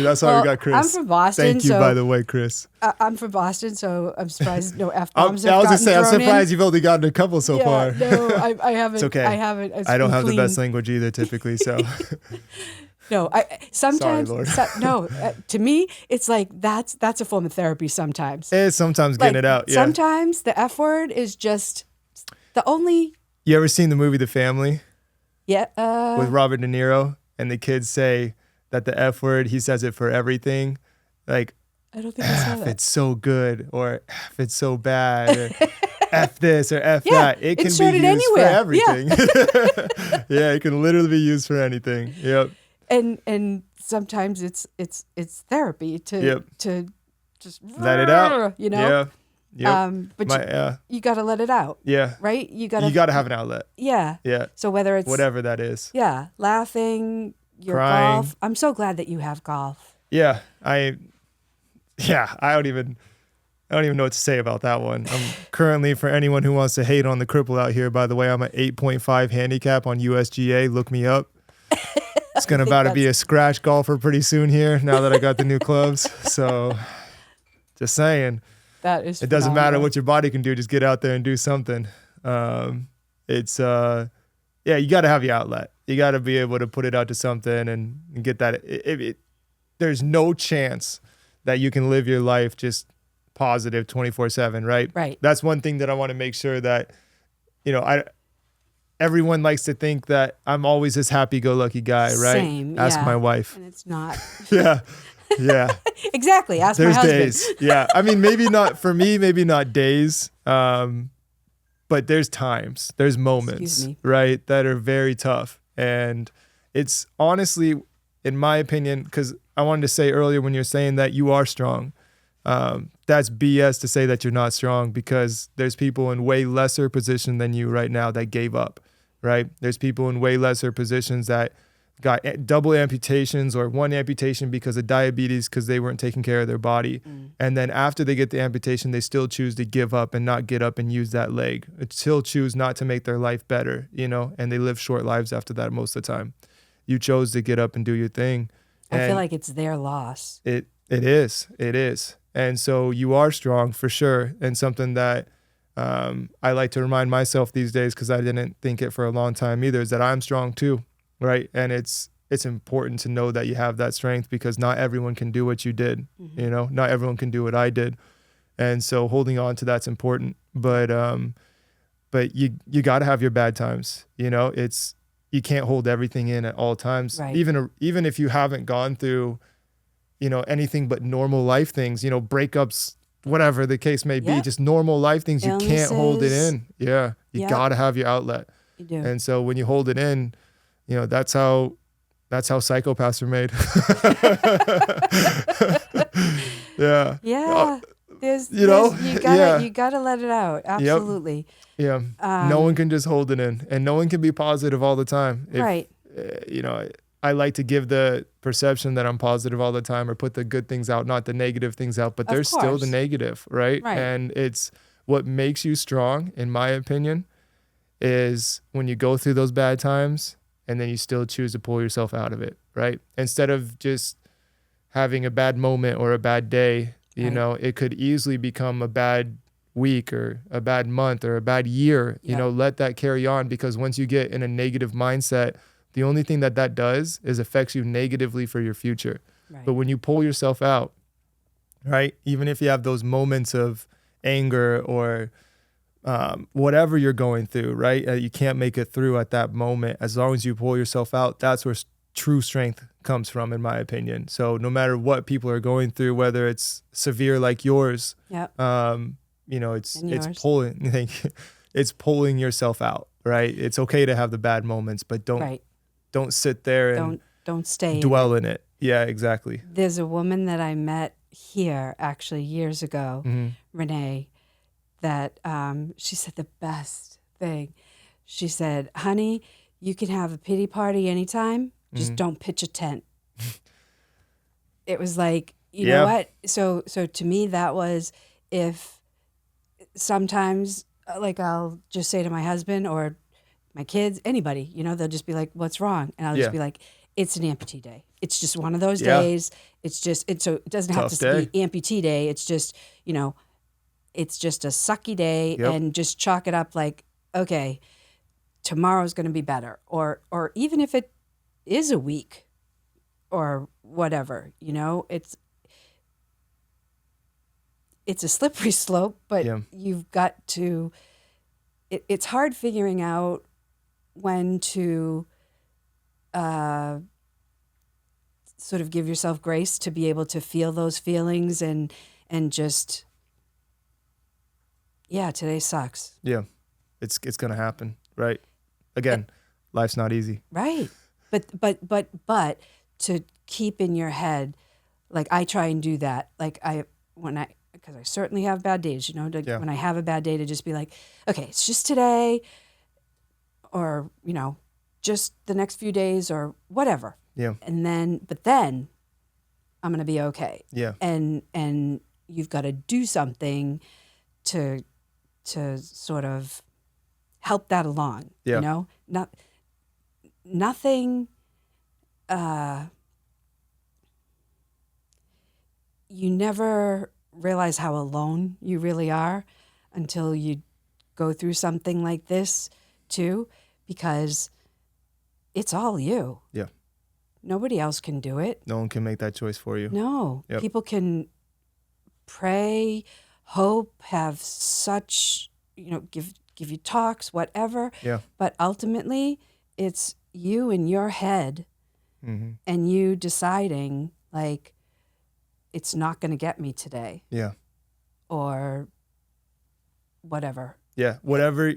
That's why we got Chris. I'm from Boston. Thank you, by the way, Chris. I'm from Boston, so I'm surprised no F-bombs I have was just saying, I'm gotten thrown surprised in. you've only gotten a couple so far. No, I haven't. It's okay. I haven't. I don't have the best language either, typically, so. No, sometimes. Sorry, Lord. To me, it's like that's a form of therapy sometimes. It's sometimes getting it out, yeah. Sometimes the F word is just the only. You ever seen the movie The Family? Yeah. With Robert De Niro, and the kids say that the F word, he says it for everything. Like, I don't think I saw that. It's so good, or F it's so bad, or F this or F that. It can be used anywhere. for everything. Yeah, it can literally be used for anything. Yep. And sometimes it's therapy to just let it out. You know. Yeah. Yep. But you got to let it out. Yeah. Right. You got to have an outlet. Yeah. Yeah. So whether it's whatever that is. Yeah. Laughing. Your crying. Golf. I'm so glad that you have golf. Yeah. I don't even know what to say about that one. I'm currently, for anyone who wants to hate on the cripple out here, by the way, I'm at 8.5 handicap on USGA. Look me up. It's going to be a scratch golfer pretty soon here now that I got the new clubs. So just saying. That is It doesn't matter what your body can do. Just get out there and do something. You got to have your outlet. You got to be able to put it out to something and get that. There's no chance that you can live your life just positive 24/7, right? Right. That's one thing that I want to make sure that, everyone likes to think that I'm always this happy-go-lucky guy, right? Same, Ask my wife. And it's not. Yeah. Exactly. Ask There's my husband. days. Yeah. I mean, maybe not for me, maybe not days. But there's times, there's moments, right, that are very tough. And it's honestly, in my opinion, because I wanted to say earlier when you're saying that you are strong, that's BS to say that you're not strong, because there's people in way lesser position than you right now that gave up, right? There's people in way lesser positions that got double amputations or one amputation because of diabetes, because they weren't taking care of their body. And then after they get the amputation, they still choose to give up and not get up and use that leg. They still choose not to make their life better, and they live short lives after that most of the time. You chose to get up and do your thing. I feel like it's their loss. It is. And so you are strong for sure. And something that I like to remind myself these days, because I didn't think it for a long time either, is that I'm strong too. Right. And it's important to know that you have that strength, because not everyone can do what you did. Not everyone can do what I did. And so holding on to that's important. But you got to have your bad times. You can't hold everything in at all times. Right. Even if you haven't gone through, anything but normal life things, breakups, whatever the case may be, just normal life things, Illnesses. You can't hold it in. Yeah. You got to have your outlet. You do. And so when you hold it in, that's how psychopaths are made. Yeah. Yeah. You gotta let it out. Absolutely. Yep. Yeah. No one can just hold it in, and no one can be positive all the time. Right. I like to give the perception that I'm positive all the time, or put the good things out, not the negative things out, but there's still the negative, right? And it's what makes you strong, in my opinion, is when you go through those bad times and then you still choose to pull yourself out of it, right? Instead of just having a bad moment or a bad day, it could easily become a bad week or a bad month or a bad year. Let that carry on, because once you get in a negative mindset, the only thing that does is affects you negatively for your future. Right. But when you pull yourself out, right, even if you have those moments of anger or whatever you're going through, right, you can't make it through at that moment. As long as you pull yourself out, that's where true strength comes from, in my opinion. So no matter what people are going through, whether it's severe like yours, it's pulling it's pulling yourself out, right? It's okay to have the bad moments, but don't sit there and don't stay dwell in it. Yeah, exactly. There's a woman that I met here actually years ago, Renee, that she said the best thing. She said, honey, you can have a pity party anytime, just don't pitch a tent. It was like, you know what? So to me, that was, if sometimes, like, I'll just say to my husband or my kids, anybody, they'll just be like, what's wrong? And I'll just be like, it's an amputee day. It's just one of those days. So it doesn't have to be amputee day. It's just, it's just a sucky day, and just chalk it up like, okay, tomorrow's going to be better. Or even if it is a week or whatever, it's a slippery slope, but you've got to, it's hard figuring out when to sort of give yourself grace to be able to feel those feelings and just, today sucks. Yeah, it's going to happen, right? Again, life's not easy. Right. But to keep in your head, like I try and do that. Like because I certainly have bad days, when I have a bad day, to just be like, okay, it's just today, or, just the next few days or whatever. Yeah. But then I'm going to be okay. Yeah. And you've got to do something to sort of help that along. Yeah. Nothing, you never realize how alone you really are until you go through something like this too, because it's all you. Yeah. Nobody else can do it. No one can make that choice for you. No. Yep. People can pray, hope, have such, give you talks, whatever. Yeah. But ultimately, it's you in your head, and you deciding, like, it's not going to get me today. Yeah. Or whatever. Yeah. Whatever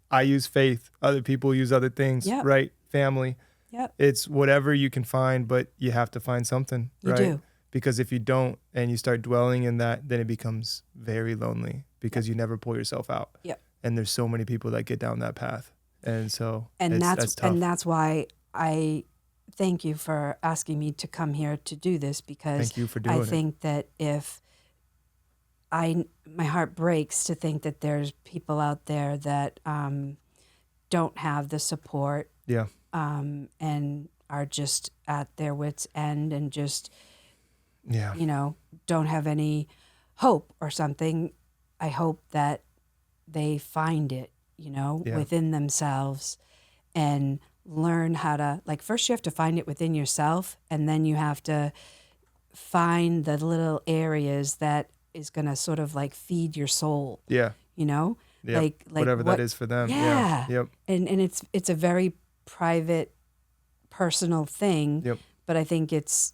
I use faith. Other people use other things, right? Family. Yep. It's whatever you can find, but you have to find something, right? You do. Because if you don't and you start dwelling in that, then it becomes very lonely because you never pull yourself out. Yep. And there's so many people that get down that path. And so that's tough. And that's why I thank you for asking me to come here to do this, because thank you for doing I think that if my heart breaks to think that there's people out there that don't have the support, and are just at their wits' end and just, don't have any hope or something. I hope that they find it, within themselves, and learn how to, like, first you have to find it within yourself, and then you have to find the little areas that is going to sort of like feed your soul. Yeah. Like whatever that is for them. Yeah. Yep. And it's a very private, personal thing. Yep. But I think it's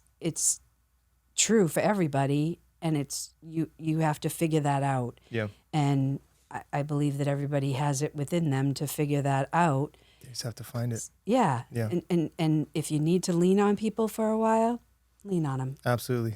true for everybody, and it's you have to figure that out. Yeah. And I believe that everybody has it within them to figure that out. You just have to find it. Yeah. Yeah. And if you need to lean on people for a while, lean on them. Absolutely.